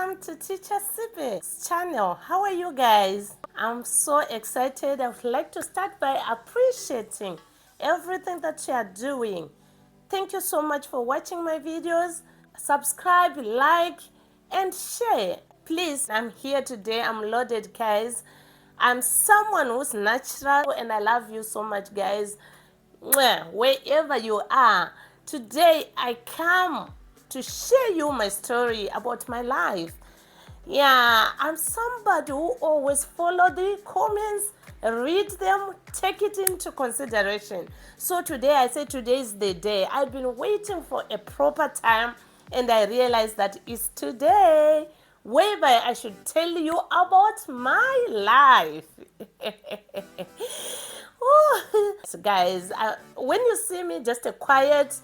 welcome to Teacher Sipe's channel. How are you guys? I'm so excited. I would like to start by appreciating everything that you are doing. Thank you so much for watching my videos. Subscribe, like, and share. Please, I'm here today. I'm loaded, guys. I'm someone who's natural, and I love you so much, guys. Wherever you are, today I come to share you my story about my life. Yeah, I'm somebody who always follow the comments, read them, take it into consideration. So today I say today is the day. I've been waiting for a proper time and I realized that it's today whereby I should tell you about my life. So guys, when you see me just a quiet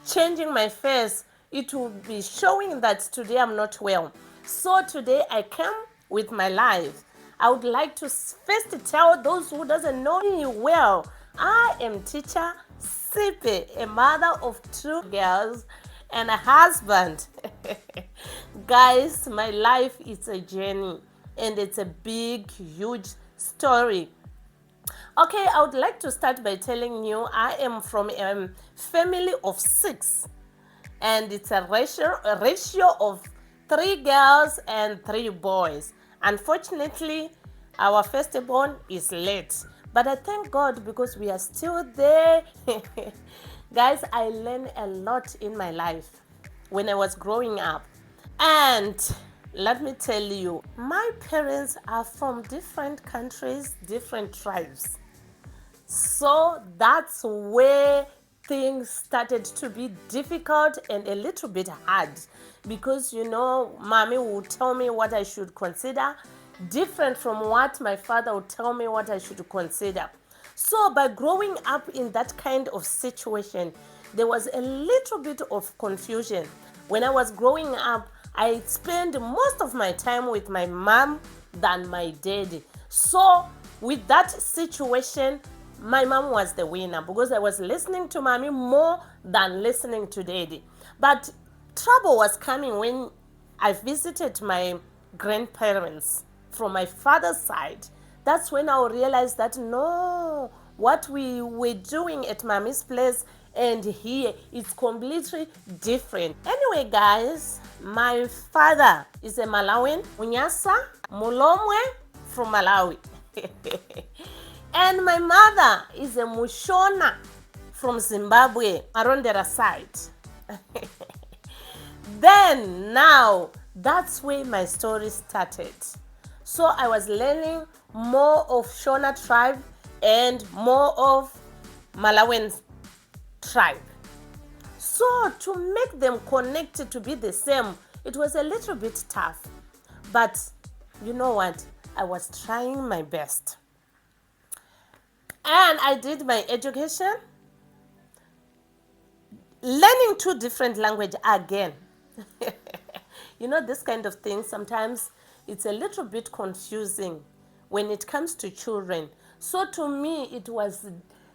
changing my face, it will be showing that today I'm not well. So today I come with my life. I would like to first tell those who doesn't know me well, I am Teacher Sipe, a mother of 2 girls and a husband. Guys, my life is a journey and it's a big, huge story. Okay, I would like to start by telling you I am from a family of 6 and it's a ratio of 3 girls and 3 boys. Unfortunately, our firstborn is late, but I thank God because we are still there. Guys, I learned a lot in my life when I was growing up. And let me tell you, my parents are from different countries, different tribes. So that's where things started to be difficult and a little bit hard because, you know, mommy would tell me what I should consider, different from what my father would tell me what I should consider. So by growing up in that kind of situation, there was a little bit of confusion. When I was growing up, I spent most of my time with my mom than my daddy. So with that situation, my mom was the winner because I was listening to mommy more than listening to daddy. But trouble was coming when I visited my grandparents from my father's side. That's when I realized that no, what we were doing at mommy's place and here is completely different. Anyway, guys, my father is a Malawian, Munyasa Mulomwe from Malawi. And my mother is a Mushona from Zimbabwe, Arondera side. Then now, that's where my story started. So I was learning more of Shona tribe and more of Malawian tribe. So to make them connected to be the same, it was a little bit tough. But you know what? I was trying my best. And I did my education, learning 2 different languages again. You know, this kind of thing, sometimes it's a little bit confusing when it comes to children. So to me, it was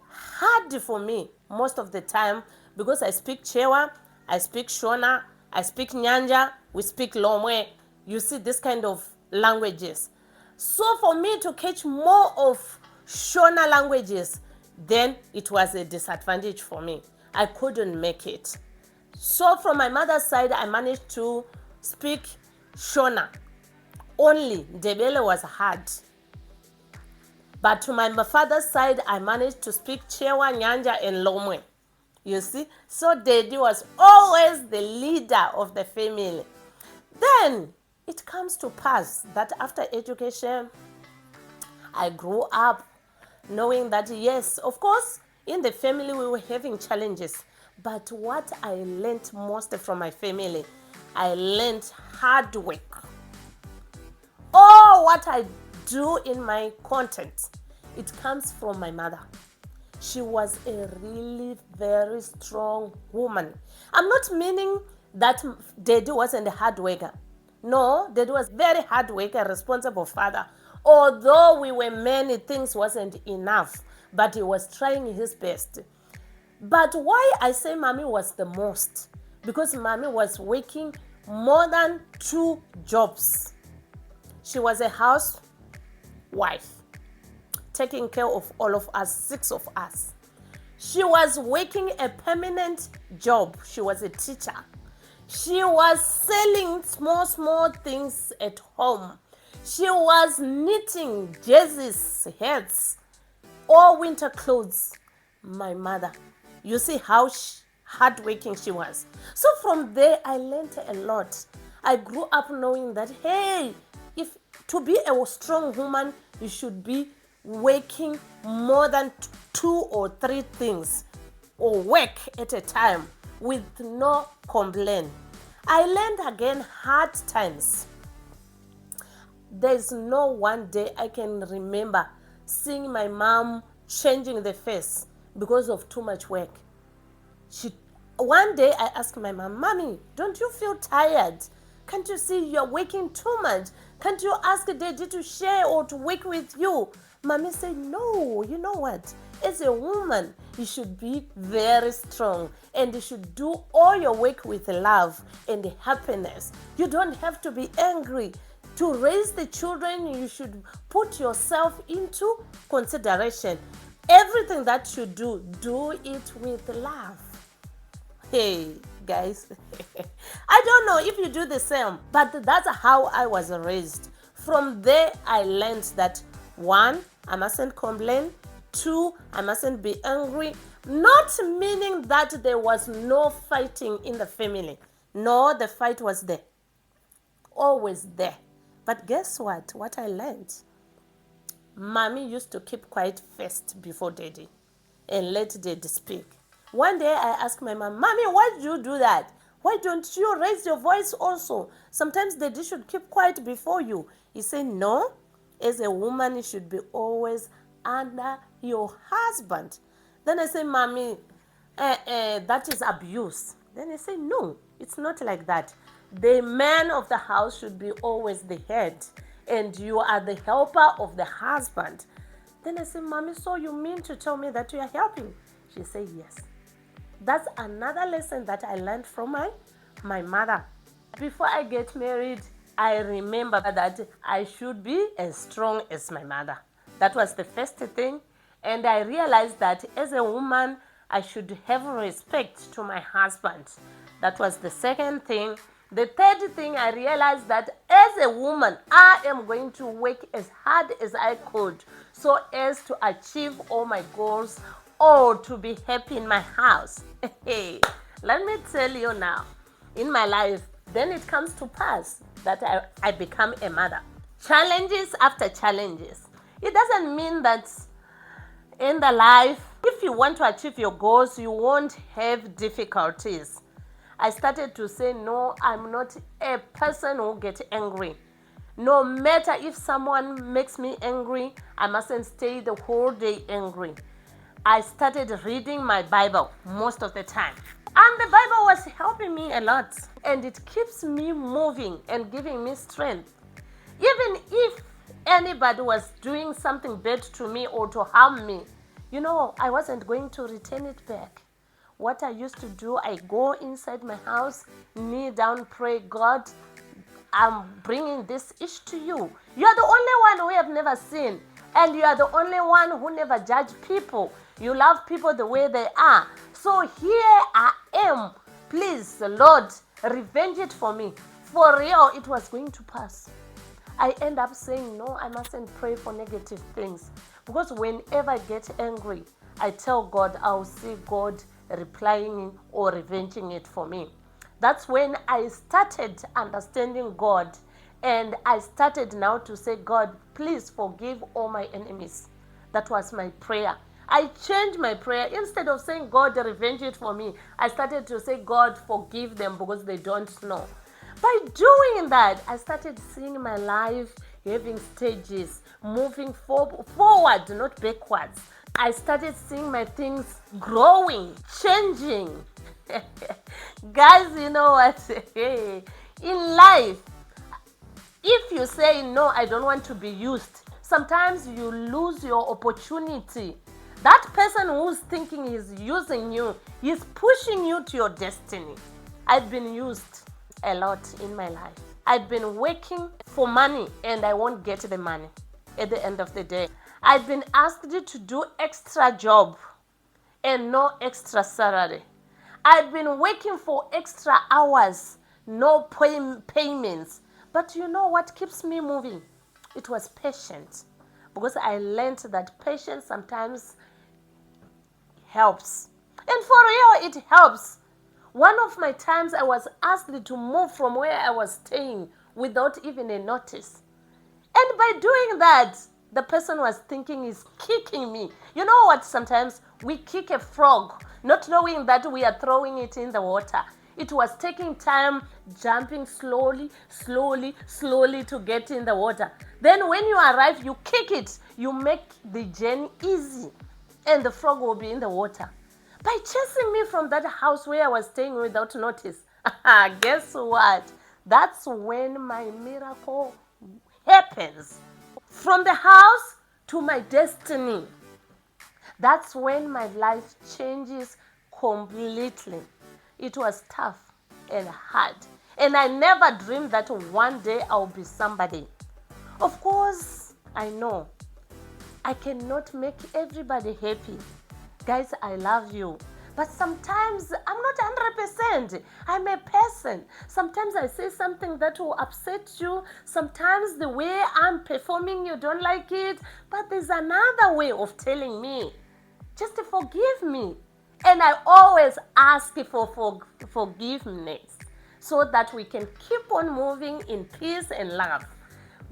hard for me most of the time because I speak Chewa, I speak Shona, I speak Nyanja, we speak Lomwe. You see, this kind of languages. So for me to catch more of Shona languages, then it was a disadvantage for me. I couldn't make it. So from my mother's side, I managed to speak Shona. Only Ndebele was hard. But to my father's side, I managed to speak Chewa, Nyanja, and Lomwe. You see? So Daddy was always the leader of the family. Then it comes to pass that after education, I grew up knowing that, yes, of course, in the family we were having challenges. But what I learned most from my family, I learned hard work. Oh, what I do in my content, it comes from my mother. She was a really very strong woman. I'm not meaning that Daddy wasn't a hard worker. No, Daddy was very hard worker, responsible father. Although we were many things wasn't enough, but he was trying his best. But why I say mommy was the most? Because mommy was working more than 2 jobs. She was a housewife, taking care of all of us, 6 of us. She was working a permanent job. She was a teacher. She was selling small things at home. She was knitting jerseys, hats, all winter clothes. My mother, you see how hardworking she was. So from there, I learned a lot. I grew up knowing that, hey, if to be a strong woman, you should be working more than 2 or 3 things or work at a time with no complaint. I learned again hard times. There's no one day I can remember seeing my mom changing the face because of too much work. One day I asked my mom, Mommy, don't you feel tired? Can't you see you're working too much? Can't you ask Daddy to share or to work with you? Mommy said, no, you know what? As a woman, you should be very strong and you should do all your work with love and happiness. You don't have to be angry. To raise the children, you should put yourself into consideration. Everything that you do, do it with love. Hey, guys, I don't know if you do the same, but that's how I was raised. From there, I learned that 1, I mustn't complain. 2, I mustn't be angry. Not meaning that there was no fighting in the family. No, the fight was there. Always there. But guess what? What I learned? Mommy used to keep quiet first before Daddy and let Daddy speak. One day I asked my mom, Mommy, why do you do that? Why don't you raise your voice also? Sometimes Daddy should keep quiet before you. He said, no, as a woman, you should be always under your husband. Then I said, Mommy, that is abuse. Then he said, no, it's not like that. The man of the house should be always the head, and you are the helper of the husband. Then I said, Mommy, so you mean to tell me that you are helping? She said, yes. That's another lesson that I learned from my mother. Before I get married, I remember that I should be as strong as my mother. That was the first thing. And I realized that as a woman, I should have respect to my husband. That was the second thing. The third thing, I realized that as a woman, I am going to work as hard as I could so as to achieve all my goals or to be happy in my house. Hey, let me tell you now, in my life, then it comes to pass that I become a mother. Challenges after challenges. It doesn't mean that in the life, if you want to achieve your goals, you won't have difficulties. I started to say, no, I'm not a person who gets angry. No matter if someone makes me angry, I mustn't stay the whole day angry. I started reading my Bible most of the time. And the Bible was helping me a lot. And it keeps me moving and giving me strength. Even if anybody was doing something bad to me or to harm me, I wasn't going to return it back. What I used to do, I go inside my house, kneel down, pray, God, I'm bringing this issue to you. You are the only one who have never sinned. And you are the only one who never judge people. You love people the way they are. So here I am. Please, Lord, revenge it for me. For real, it was going to pass. I end up saying, no, I mustn't pray for negative things. Because whenever I get angry, I tell God, I'll see God replying or revenging it for me. That's when I started understanding God, and I started now to say, God, please forgive all my enemies. That was my prayer. I changed my prayer. Instead of saying, God, revenge it for me, I started to say, God, forgive them because they don't know. By doing that, I started seeing my life having stages, moving forward, not backwards. I started seeing my things growing, changing. Guys, you know what? In life, if you say, no, I don't want to be used, sometimes you lose your opportunity. That person who's thinking he's using you, he's pushing you to your destiny. I've been used. a lot in my life. I've been working for money and I won't get the money at the end of the day. I've been asked to do extra job and no extra salary. I've been working for extra hours, no payments. But you know what keeps me moving? It was patience. Because I learned that patience sometimes helps. And for real, it helps. One of my times I was asked to move from where I was staying without even a notice. And by doing that, the person was thinking he's kicking me. You know what? Sometimes we kick a frog, not knowing that we are throwing it in the water. It was taking time, jumping slowly, slowly, slowly to get in the water. Then when you arrive, you kick it. You make the journey easy. And the frog will be in the water. By chasing me from that house where I was staying without notice, guess what? That's when my miracle happens. From the house to my destiny. That's when my life changes completely. It was tough and hard. And I never dreamed that one day I'll be somebody. Of course, I know I cannot make everybody happy. Guys, I love you. But sometimes I'm not 100%. I'm a person. Sometimes I say something that will upset you. Sometimes the way I'm performing, you don't like it. But there's another way of telling me, just forgive me. And I always ask for forgiveness so that we can keep on moving in peace and love.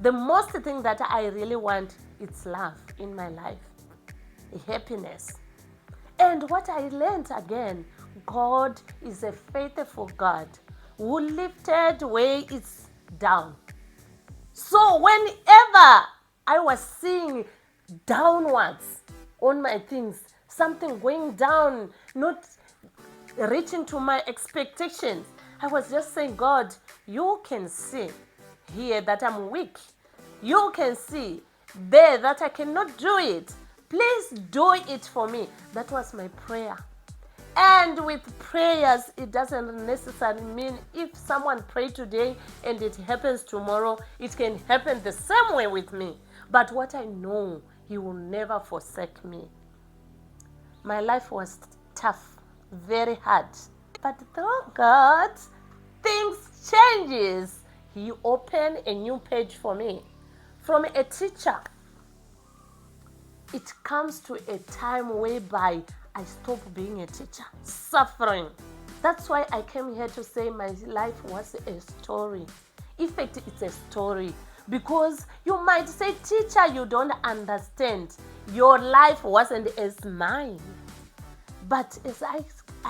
The most thing that I really want is love in my life, happiness. And what I learned again, God is a faithful God who lifted where it's down. So whenever I was seeing downwards on my things, something going down, not reaching to my expectations, I was just saying, God, you can see here that I'm weak. You can see there that I cannot do it. Please do it for me. That was my prayer. And with prayers, it doesn't necessarily mean if someone prayed today and it happens tomorrow, it can happen the same way with me. But what I know, He will never forsake me. My life was tough, very hard. But through God, things changes. He opened a new page for me. From a teacher, it comes to a time whereby I stop being a teacher, suffering. That's why I came here to say my life was a story. In fact, it's a story. Because you might say, teacher, you don't understand. Your life wasn't as mine. But as I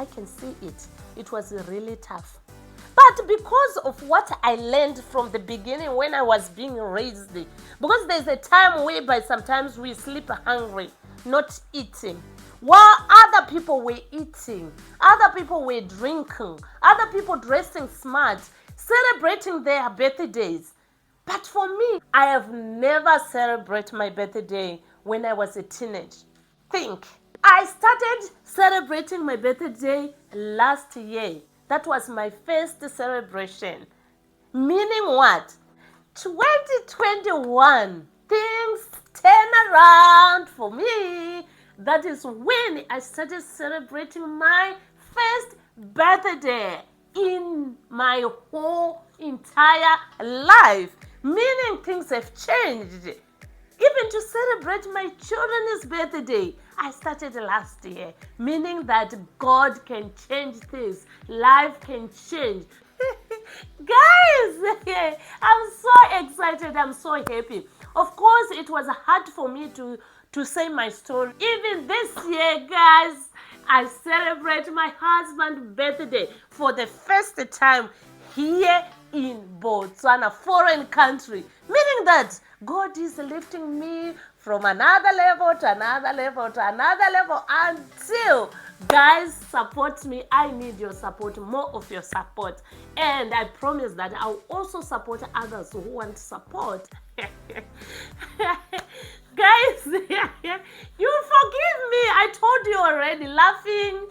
can see it, it was really tough. But because of what I learned from the beginning when I was being raised, because there's a time whereby sometimes we sleep hungry, not eating. While other people were eating, other people were drinking, other people dressing smart, celebrating their birthdays. But for me, I have never celebrated my birthday when I was a teenager. Think, I started celebrating my birthday last year. That was my first celebration. Meaning what? 2021, things turn around for me. That is when I started celebrating my first birthday in my whole entire life. Meaning things have changed. Even to celebrate my children's birthday, I started last year, meaning that God can change things. Life can change. Guys, I'm so excited. I'm so happy. Of course, it was hard for me to say my story. Even this year, guys, I celebrate my husband's birthday for the first time here in Botswana, foreign country. Meaning that God is lifting me from another level to another level to another level until, guys, support me. I need your support, more of your support. And I promise that I'll also support others who want support. Guys, you forgive me. I told you already, laughing,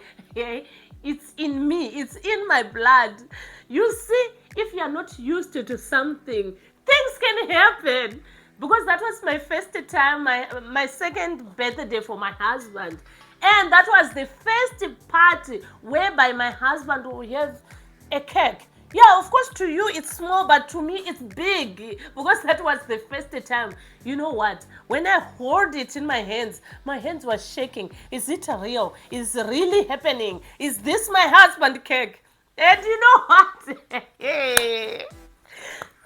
it's in me. It's in my blood. You see, If you are not used to something, things can happen. Because that was my first time, my second birthday for my husband. And that was the first party whereby my husband will have a cake. Yeah, of course, to you it's small, but to me it's big because that was the first time. You know what? When I hold it in my hands were shaking. Is it real? Is it really happening? Is this my husband cake? And you know what?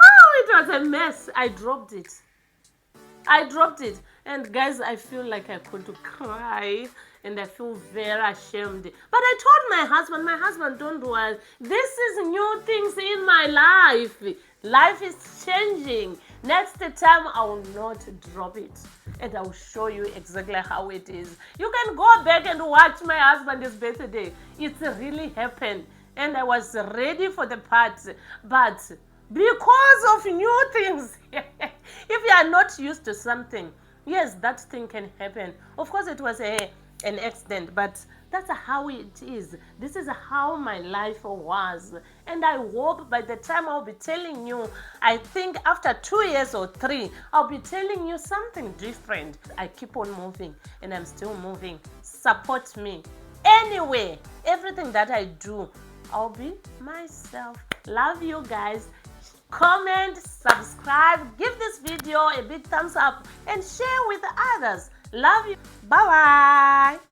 Oh, it was a mess. I dropped it. And guys, I feel like I could cry and I feel very ashamed. But I told my husband, don't worry. This is new things in my life. Life is changing. Next time, I will not drop it. And I will show you exactly how it is. You can go back and watch my husband's birthday. It's really happened. And I was ready for the party. But because of new things, if you are not used to something, yes, that thing can happen. Of course, it was an accident, but that's how it is. This is how my life was. And I hope by the time I'll be telling you, I think after 2 years or 3, I'll be telling you something different. I keep on moving and I'm still moving. Support me. Anyway, everything that I do, I'll be myself. Love you guys. Comment, subscribe, give this video a big thumbs up and share with others. Love you. Bye bye.